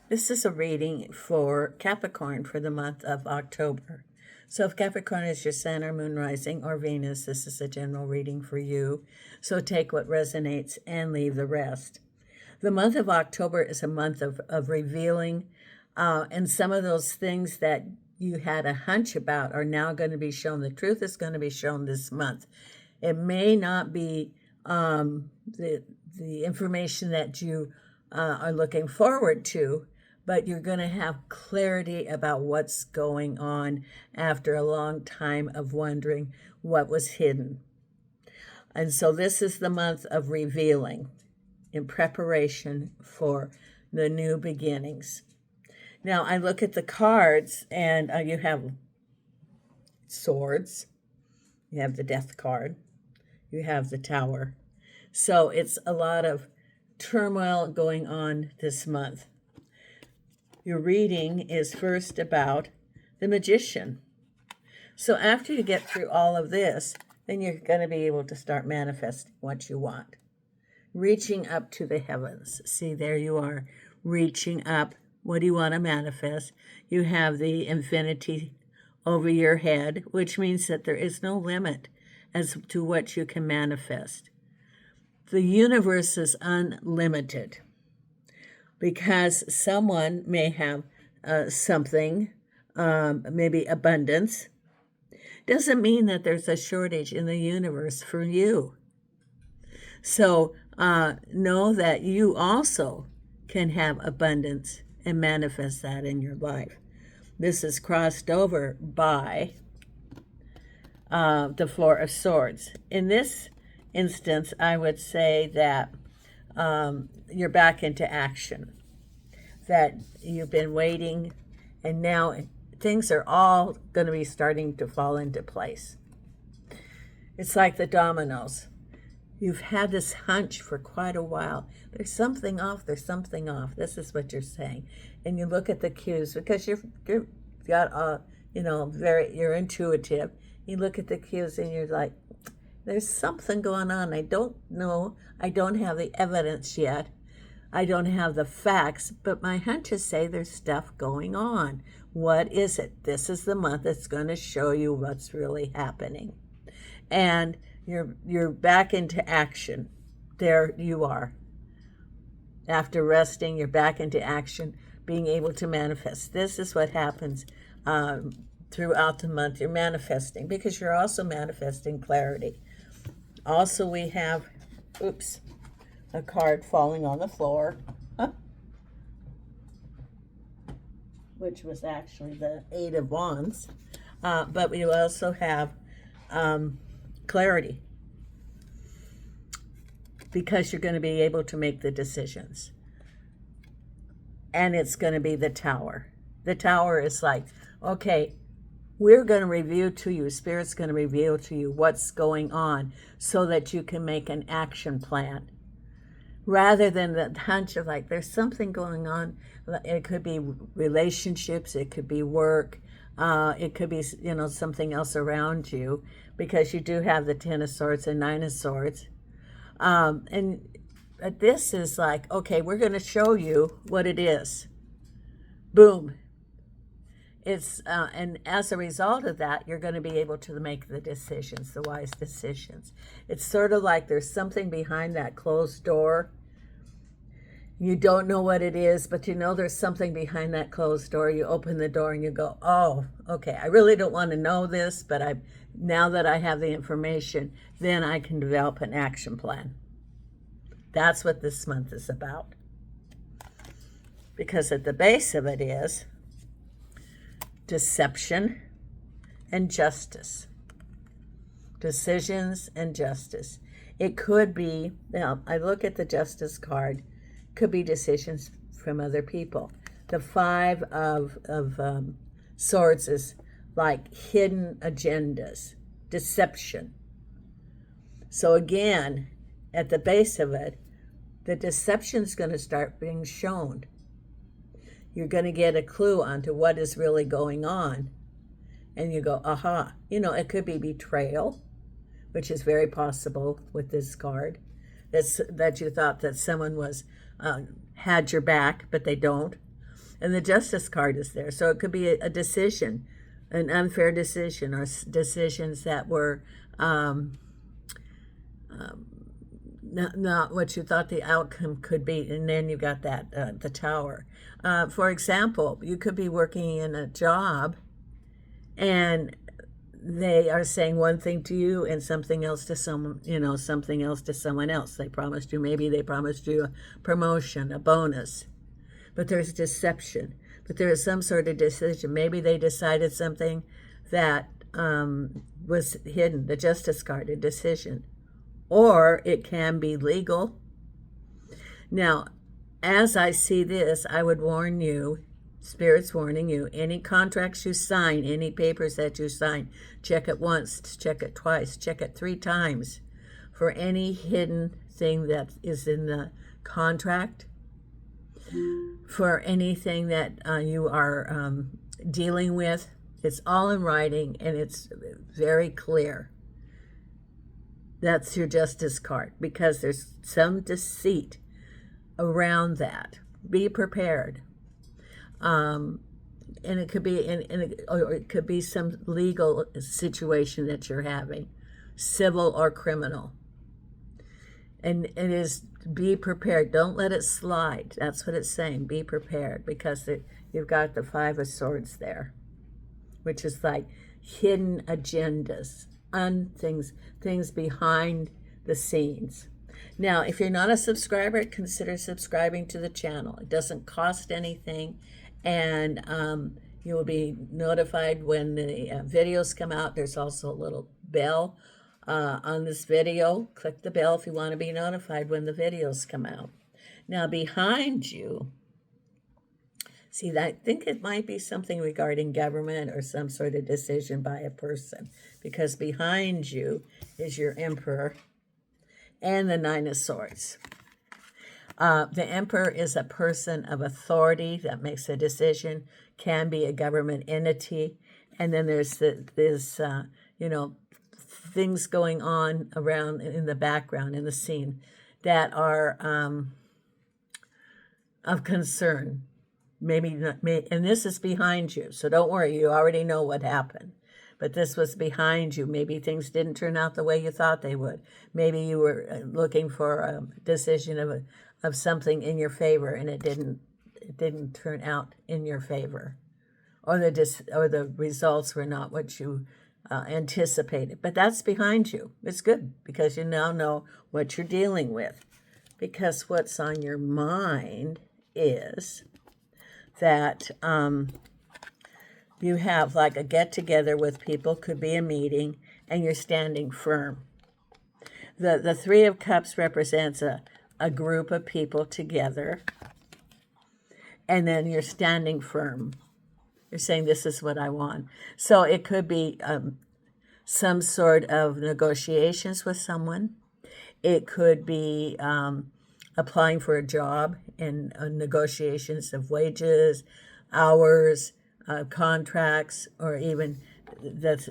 This is a reading for Capricorn for the month of October. So if Capricorn is your Sun or Moon rising or Venus, this is a general reading for you. So take what resonates and leave the rest. The month of October is a month of revealing, and some of those things that you had a hunch about are now going to be shown. The truth is going to be shown this month. It may not be the information that you are looking forward to, but you're going to have clarity about what's going on after a long time of wondering what was hidden. And so this is the month of revealing in preparation for the new beginnings. Now I look at the cards, and you have swords, you have the death card, you have the tower. So it's a lot of turmoil going on this month. Your reading is first about the magician. So after you get through all of this, then you're going to be able to start manifesting what you want. Reaching up to the heavens. See, there you are, reaching up. What do you want to manifest? You have the infinity over your head, which means that there is no limit as to what you can manifest. The universe is unlimited, because someone may have something, maybe abundance. Doesn't mean that there's a shortage in the universe for you. So know that you also can have abundance and manifest that in your life. This is crossed over by the Four of Swords. In this instance, I would say that you're back into action, that you've been waiting, and now things are all going to be starting to fall into place. It's like the dominoes. You've had this hunch for quite a while. There's something off. There's something off. This is what you're saying, and you look at the cues because you've got you're intuitive. You look at the cues and you're like, there's something going on. I don't know. I don't have the evidence yet. I don't have the facts, but my hunches say there's stuff going on. What is it? This is the month that's going to show you what's really happening. And you're back into action. There you are. After resting, you're back into action, being able to manifest. This is what happens throughout the month. You're manifesting because you're also manifesting clarity. Also, we have, a card falling on the floor, which was actually the Eight of Wands. But we also have clarity, because you're going to be able to make the decisions. And it's going to be the Tower. The Tower is like, okay, we're going to reveal to you, Spirit's going to reveal to you what's going on so that you can make an action plan. Rather than the hunch of like, there's something going on. It could be relationships, it could be work, it could be, something else around you, because you do have the Ten of Swords and Nine of Swords. And this is like, okay, we're going to show you what it is. Boom. It's and as a result of that, you're going to be able to make the decisions, the wise decisions. It's sort of like there's something behind that closed door. You don't know what it is, but you know there's something behind that closed door. You open the door and you go, oh, okay, I really don't want to know this, but now that I have the information, then I can develop an action plan. That's what this month is about. Because at the base of it is deception and justice. Decisions and justice. It could be, now I look at the Justice card, could be decisions from other people. The Five of Swords is like hidden agendas, deception. So again, at the base of it, the deception's going to start being shown. You're going to get a clue onto what is really going on. And you go, aha. It could be betrayal, which is very possible with this card. That you thought that someone was had your back, but they don't. And the Justice card is there. So it could be a decision, an unfair decision, or decisions that were not what you thought the outcome could be. And then you got that, the Tower. For example, you could be working in a job and they are saying one thing to you and something else to someone, something else to someone else. Maybe they promised you a promotion, a bonus, but there's deception. But there is some sort of decision. Maybe they decided something that was hidden, the Justice card, a decision. Or it can be legal. Now, as I see this, I would warn you, Spirit's warning you, any contracts you sign, any papers that you sign, check it once, check it twice, check it 3 times for any hidden thing that is in the contract, for anything that you are dealing with. It's all in writing and it's very clear. That's your Justice card, because there's some deceit around that. Be prepared. And it could be or it could be some legal situation that you're having, civil or criminal. And it is, be prepared. Don't let it slide. That's what it's saying. Be prepared, because you've got the 5 of Swords there, which is like hidden agendas, things behind the scenes. Now, if you're not a subscriber, consider subscribing to the channel. It doesn't cost anything, and you will be notified when the videos come out. There's also a little bell on this video. Click the bell if you want to be notified when the videos come out. Now, behind you, see, I think it might be something regarding government or some sort of decision by a person, because behind you is your Emperor and the 9 of Swords. The Emperor is a person of authority that makes a decision, can be a government entity, and then there's this things going on around in the background, in the scene, that are of concern. Maybe not, and this is behind you, so don't worry, you already know what happened. But this was behind you. Maybe things didn't turn out the way you thought they would. Maybe you were looking for a decision of something in your favor, and it didn't turn out in your favor, or the results were not what you anticipated. But that's behind you. It's good, because you now know what you're dealing with. Because what's on your mind is that you have like a get-together with people, could be a meeting, and you're standing firm. The 3 of Cups represents a group of people together, and then you're standing firm. You're saying, this is what I want. So it could be some sort of negotiations with someone. It could be applying for a job and negotiations of wages, hours, contracts, or even this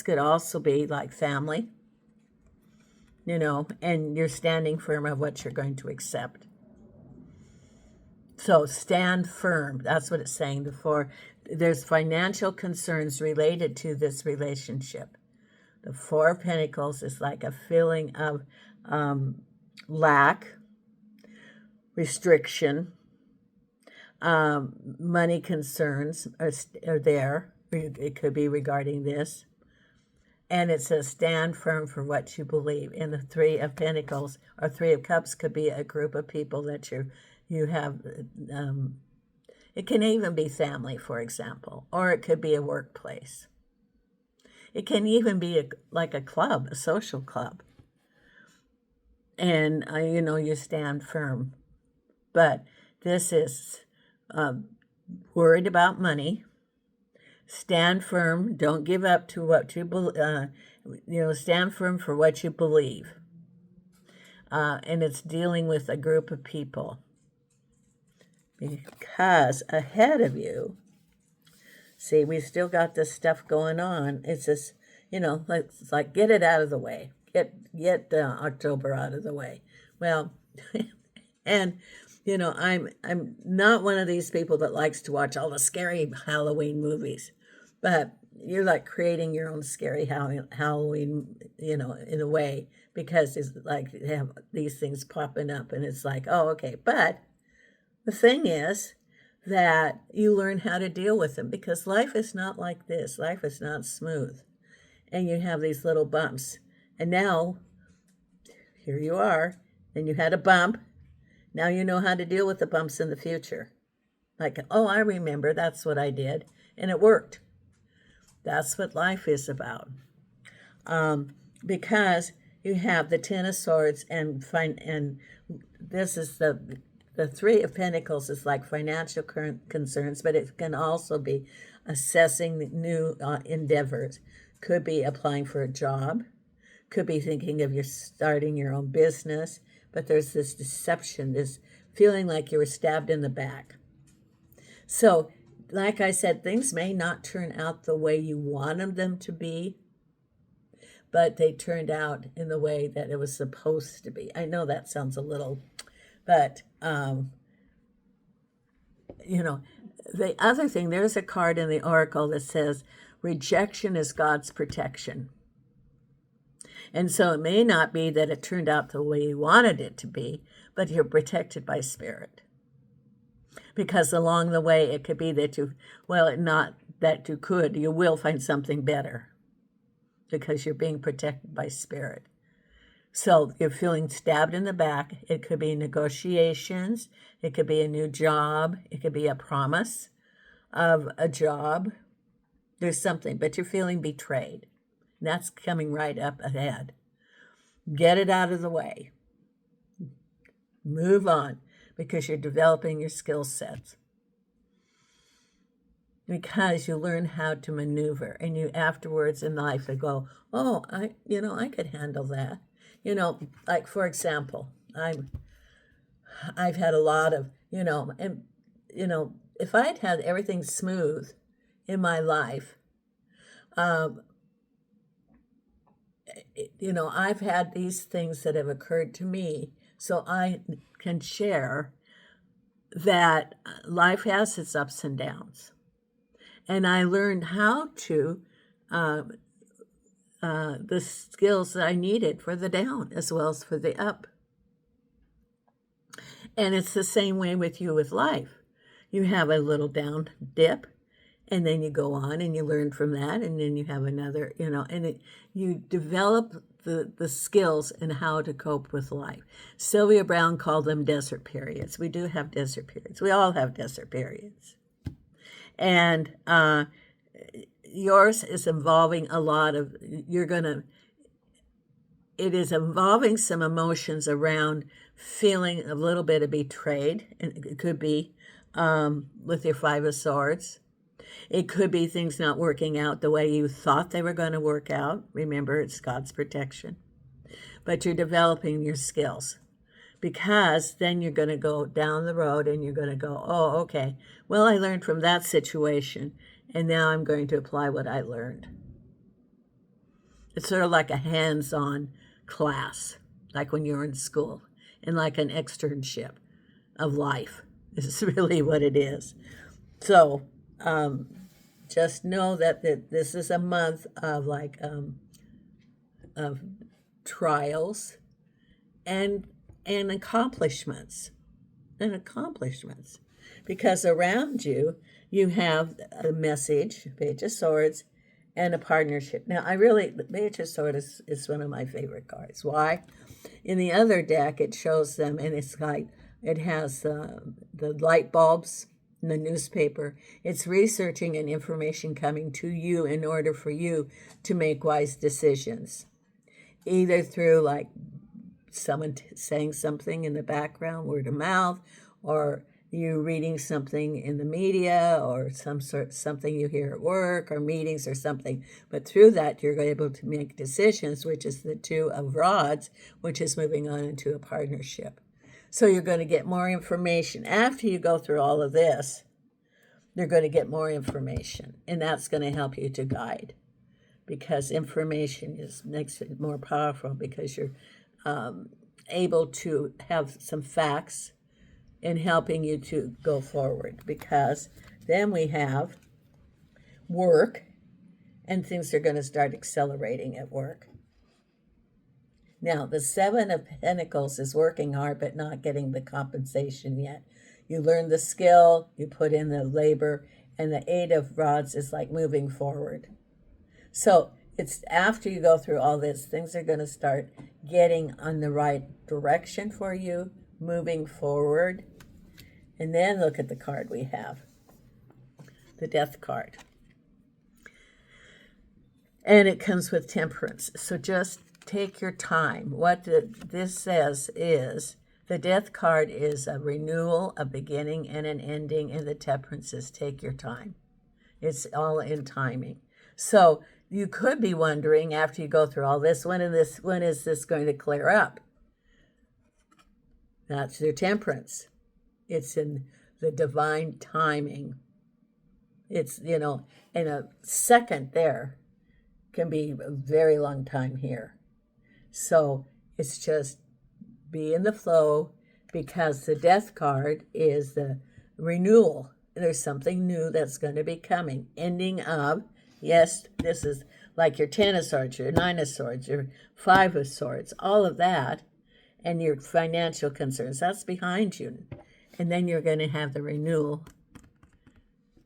could also be like family, and you're standing firm of what you're going to accept. So stand firm. That's what it's saying. There's financial concerns related to this relationship. The 4 of Pentacles is like a feeling of lack, restriction, money concerns are there. It could be regarding this. And it says stand firm for what you believe. And the 3 of Pentacles or 3 of Cups could be a group of people that you have. It can even be family, for example, or it could be a workplace. It can even be like a club, a social club. And, you stand firm. But this is worried about money. Stand firm. Don't give up to what you believe. Stand firm for what you believe. And it's dealing with a group of people. Because ahead of you, see, we still got this stuff going on. It's just, it's like get it out of the way. Get October out of the way. Well, and I'm not one of these people that likes to watch all the scary Halloween movies, but you're like creating your own scary Halloween, in a way, because it's like they have these things popping up, and it's like, oh, okay. But the thing is that you learn how to deal with them, because life is not like this. Life is not smooth, and you have these little bumps, and now here you are, and you had a bump. Now you know how to deal with the bumps in the future. Like, oh, I remember, that's what I did, and it worked. That's what life is about. Because you have the Ten of Swords, and this is the Three of Pentacles is like financial concerns, but it can also be assessing new endeavors. Could be applying for a job. Could be thinking of starting your own business. But there's this deception, this feeling like you were stabbed in the back. So, like I said, things may not turn out the way you wanted them to be, but they turned out in the way that it was supposed to be. I know that sounds a little, but, the other thing, there's a card in the Oracle that says, rejection is God's protection. And so it may not be that it turned out the way you wanted it to be, but you're protected by spirit. Because along the way, it could be that you will find something better, because you're being protected by spirit. So you're feeling stabbed in the back. It could be negotiations. It could be a new job. It could be a promise of a job. There's something, but you're feeling betrayed. That's coming right up ahead. Get it out of the way. Move on, because you're developing your skill sets. Because you learn how to maneuver, and you afterwards in life they go, oh, I could handle that. Like for example, I've had a lot of, if I'd had everything smooth in my life, I've had these things that have occurred to me, so I can share that life has its ups and downs. And I learned how to, the skills that I needed for the down as well as for the up. And it's the same way with you with life. You have a little down dip, and then you go on and you learn from that, and then you have another, and you develop the skills in how to cope with life. Sylvia Brown called them desert periods. We do have desert periods. We all have desert periods. And yours is involving a lot of, it is involving some emotions around feeling a little bit of betrayed. And it could be with your Five of Swords. It could be things not working out the way you thought they were going to work out. Remember, it's God's protection. But you're developing your skills, because then you're going to go down the road and you're going to go, oh, okay, well, I learned from that situation, and now I'm going to apply what I learned. It's sort of like a hands-on class, like when you're in school, and like an externship of life. This is really what it is. So just know that this is a month of of trials and accomplishments, because around you have a message, Page of Swords, and a partnership. Now, the Page of Swords is one of my favorite cards. Why? In the other deck, it shows them, and it's like it has the light bulbs in the newspaper. It's researching and information coming to you in order for you to make wise decisions, either through like someone saying something in the background, word of mouth, or you reading something in the media, or something you hear at work or meetings or something. But through that, you're able to make decisions, which is the Two of Rods, which is moving on into a partnership. So you're going to get more information. After you go through all of this, you're going to get more information, and that's going to help you to guide, because information makes it more powerful, because you're able to have some facts in helping you to go forward, because then we have work, and things are going to start accelerating at work. Now, the Seven of Pentacles is working hard but not getting the compensation yet. You learn the skill, you put in the labor, and the Eight of Rods is like moving forward. So it's after you go through all this, things are going to start getting on the right direction for you, moving forward. And then look at the card we have, the Death card. And it comes with Temperance. So just take your time. What this says is, the Death card is a renewal, a beginning, and an ending, and the Temperance is take your time. It's all in timing. So you could be wondering, after you go through all this, when is this going to clear up? That's your Temperance. It's in the divine timing. It's, in a second there can be a very long time here. So it's just be in the flow, because the Death card is the renewal. There's something new that's going to be coming. Ending of, yes, this is like your Ten of Swords, your Nine of Swords, your Five of Swords, all of that, and your financial concerns. That's behind you. And then you're going to have the renewal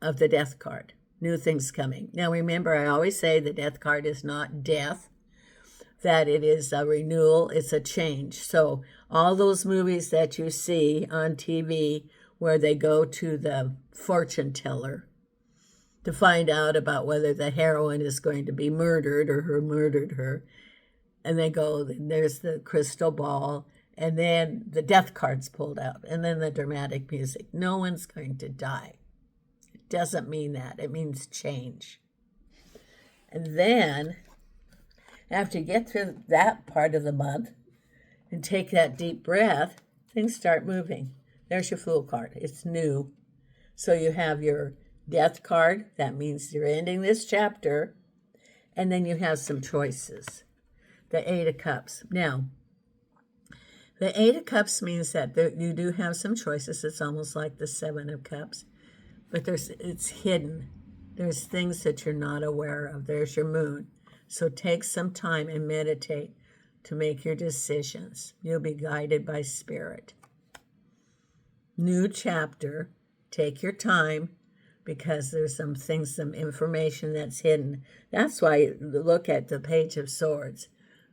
of the Death card. New things coming. Now remember, I always say the Death card is not death, that it is a renewal, it's a change. So all those movies that you see on TV where they go to the fortune teller to find out about whether the heroine is going to be murdered or who murdered her, and they go, there's the crystal ball, and then the Death card's pulled out, and then the dramatic music. No one's going to die. It doesn't mean that. It means change. And then, after you get through that part of the month and take that deep breath, things start moving. There's your Fool card. It's new. So you have your Death card. That means you're ending this chapter. And then you have some choices. The Eight of Cups. Now, the Eight of Cups means that you do have some choices. It's almost like the Seven of Cups. But it's hidden. There's things that you're not aware of. There's your Moon. So take some time and meditate to make your decisions. You'll be guided by Spirit. New chapter. Take your time, because there's some things, some information that's hidden. That's why you look at the Page of Swords.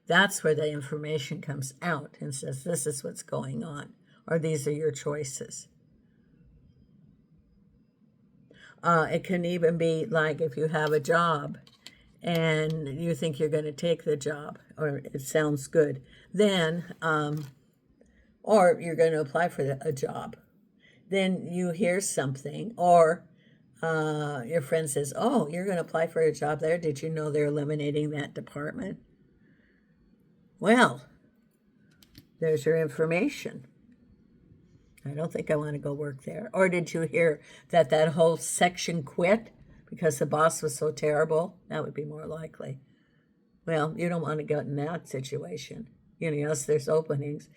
That's where the information comes out and says, this is what's going on, or these are your choices. It can even be like if you have a job and you think you're going to take the job, or it sounds good, then, or you're going to apply for a job. Then you hear something, or your friend says, oh, you're going to apply for a job there. Did you know they're eliminating that department? Well, there's your information. I don't think I want to go work there. Or did you hear that whole section quit because the boss was so terrible? That would be more likely. Well, you don't want to get in that situation. Yes, there's openings.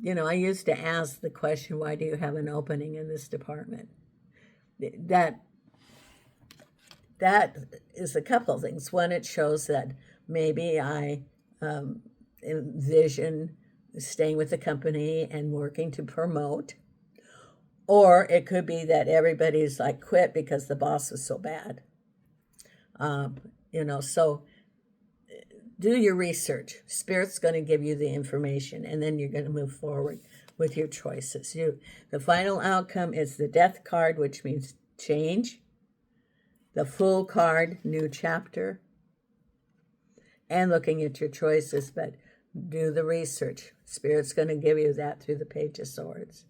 I used to ask the question, why do you have an opening in this department? That is a couple of things. One, it shows that maybe I envision staying with the company and working to promote. Or it could be that everybody's like quit because the boss was so bad. So do your research. Spirit's going to give you the information, and then you're going to move forward with your choices. The final outcome is the Death card, which means change. The Fool card, new chapter. And looking at your choices, but do the research. Spirit's going to give you that through the Page of Swords.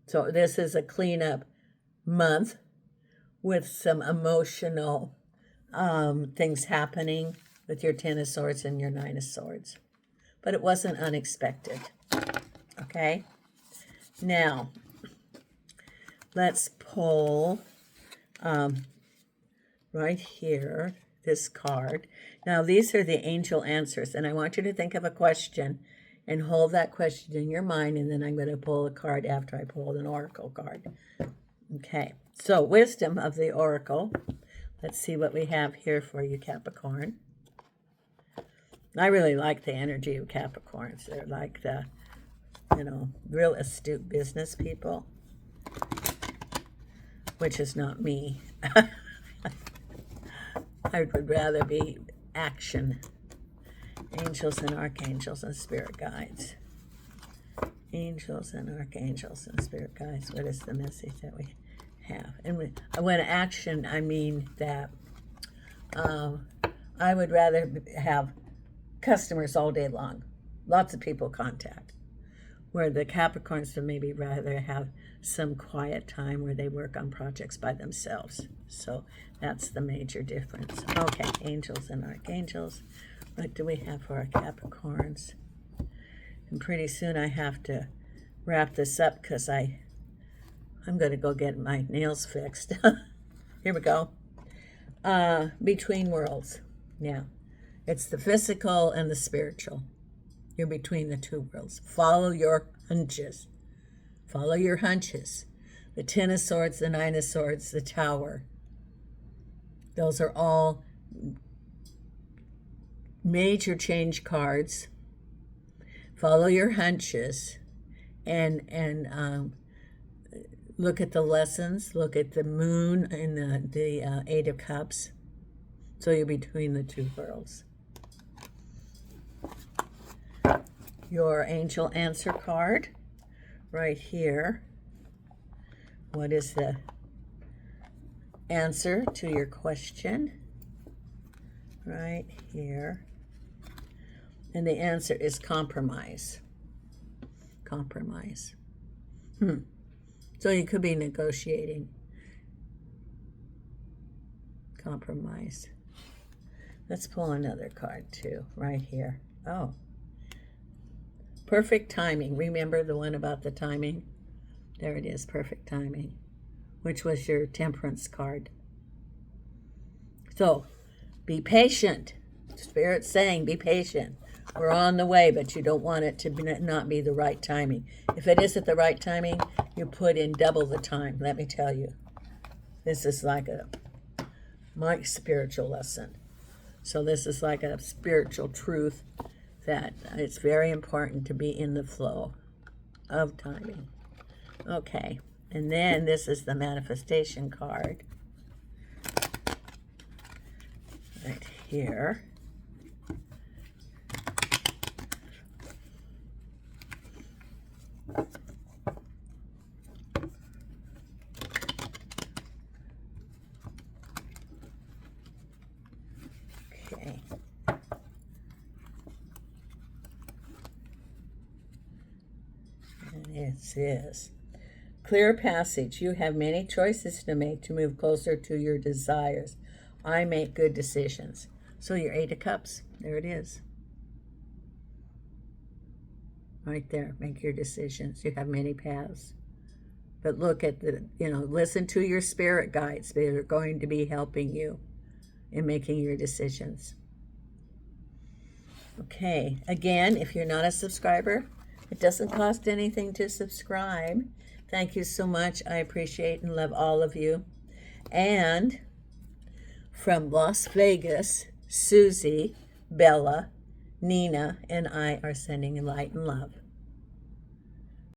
So this is a cleanup month with some emotional things happening with your Ten of Swords and your Nine of Swords. But it wasn't unexpected. Okay? Now, let's pull right here this card. Now, these are the angel answers, and I want you to think of a question and hold that question in your mind, and then I'm going to pull a card after I pull an oracle card. Okay, so wisdom of the oracle. Let's see what we have here for you, Capricorn. I really like the energy of Capricorns. They're like the, real astute business people, which is not me. I would rather be action. Angels and archangels and spirit guides. Angels and archangels and spirit guides. What is the message that we have? And when action, I mean that I would rather have customers all day long. Lots of people contact. Where the Capricorns would maybe rather have some quiet time where they work on projects by themselves. So that's the major difference. Okay, angels and archangels. What do we have for our Capricorns? And pretty soon I have to wrap this up because I'm going to go get my nails fixed. Here we go. Between worlds. Yeah. It's the physical and the spiritual. You're between the two worlds. Follow your hunches. Follow your hunches. The Ten of Swords, the Nine of Swords, the Tower. Those are all major change cards. Follow your hunches and look at the lessons. Look at the moon and the Eight of Cups. So you're between the two worlds. Your angel answer card right here. What is the answer to your question? Right here. And the answer is compromise. Compromise. So you could be negotiating. Compromise. Let's pull another card too, right here. Oh. Perfect timing. Remember the one about the timing? There it is, perfect timing, which was your temperance card. So, be patient. Spirit's saying be patient. We're on the way, but you don't want it to not be the right timing. If it is at the right timing, you put in double the time, let me tell you. This is like my spiritual lesson. So this is like a spiritual truth that it's very important to be in the flow of timing. Okay, and then this is the manifestation card right here. Okay. It says, clear passage. You have many choices to make to move closer to your desires. I make good decisions. So your Eight of Cups, there it is. Right there, make your decisions. You have many paths. But look at listen to your spirit guides. They're going to be helping you in making your decisions. Okay, again, if you're not a subscriber, it doesn't cost anything to subscribe. Thank you so much. I appreciate and love all of you. And from Las Vegas, Suzy, Bella, Nena, and I are sending light and love.